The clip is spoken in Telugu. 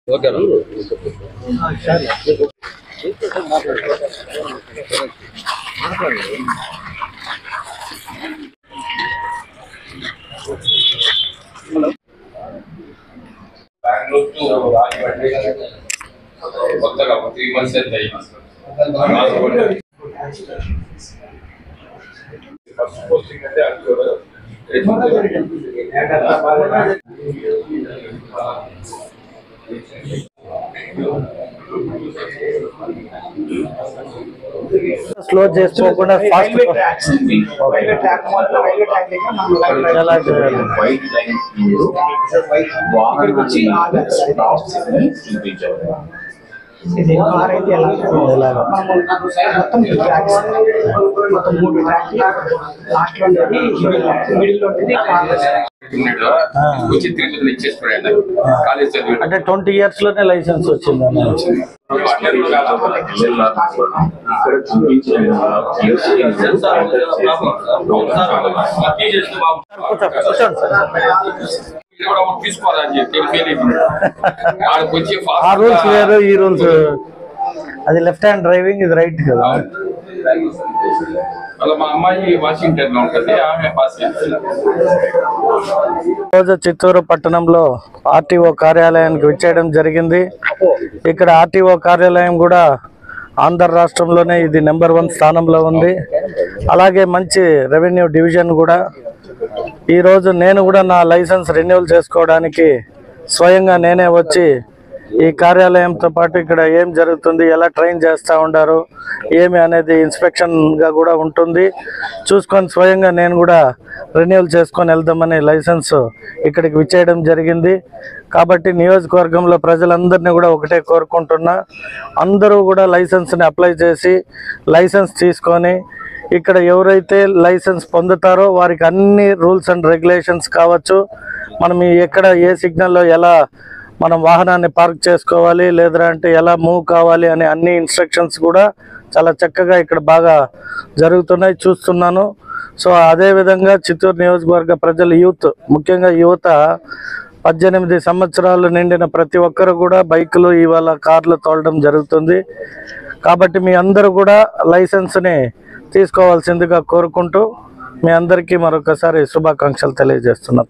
కొత్తగా 3 months అయింది. ఫస్ట్ పోస్టింగ్ అంటే స్లో చేసుకోకుండా ఫాస్ట్ ఇది కార్ అయితే మొత్తం ట్రాక్స్ మొత్తం 3 ట్రాక్స్ లాస్ట్ లో ఉండేది మిడిల్ లో ఉండేది కార్ వచ్చి తిరుపతిలో ఇచ్చేసుకోండి కాలేజ్ చదివి అంటే 20 years లోనే లైసెన్స్ వచ్చింది తీసుకోవాలని చెప్పి ఆ రూల్స్ వేరు ఈ రూల్స్ అది లెఫ్ట్ హ్యాండ్ డ్రైవింగ్ ఇది రైట్ కదా అలా మా అమ్మాయి వాషింగ్టన్ లో ఉంటుంది ఆమె పాస్ రోజు చిత్తూరు పట్టణంలో ఆర్టీఓ కార్యాలయానికి విచ్చేయడం జరిగింది. ఇక్కడ ఆర్టీఓ కార్యాలయం కూడా ఆంధ్ర రాష్ట్రంలోనే ఇది నెంబర్ 1 స్థానంలో ఉంది. అలాగే మంచి రెవెన్యూ డివిజన్ కూడా. ఈరోజు నేను కూడా నా లైసెన్స్ రెన్యువల్ చేసుకోవడానికి స్వయంగా నేనే వచ్చి ఈ కార్యాలయంతో పాటు ఇక్కడ ఏం జరుగుతుంది, ఎలా ట్రైన్ చేస్తూ ఉండారు, ఏమి అనేది ఇన్స్పెక్షన్గా కూడా ఉంటుంది. చూసుకొని స్వయంగా నేను కూడా రెన్యువల్ చేసుకొని వెళ్దామని లైసెన్స్ ఇక్కడికి విచ్చేయడం జరిగింది. కాబట్టి నియోజకవర్గంలో ప్రజలందరినీ కూడా ఒకటే కోరుకుంటున్నా, అందరూ కూడా లైసెన్స్ని అప్లై చేసి లైసెన్స్ తీసుకొని ఇక్కడ ఎవరైతే లైసెన్స్ పొందుతారో వారికి అన్ని రూల్స్ అండ్ రెగ్యులేషన్స్ కావచ్చు, మనం ఎక్కడ ఏ సిగ్నల్లో ఎలా మనం వాహనాన్ని పార్క్ చేసుకోవాలి లేదంటే ఎలా మూవ్ కావాలి అనే అన్ని ఇన్స్ట్రక్షన్స్ కూడా చాలా చక్కగా ఇక్కడ బాగా జరుగుతున్నాయి చూస్తున్నాను. సో అదేవిధంగా చిత్తూరు నియోజకవర్గ ప్రజలు యూత్, ముఖ్యంగా యువత 18 సంవత్సరాలు నిండిన ప్రతి ఒక్కరు కూడా బైకులు ఇవాళ కార్లు తోలడం జరుగుతుంది. కాబట్టి మీ అందరూ కూడా లైసెన్స్ని తీసుకోవాల్సిందిగా కోరుకుంటూ మీ అందరికీ మరొకసారి శుభాకాంక్షలు తెలియజేస్తున్నా.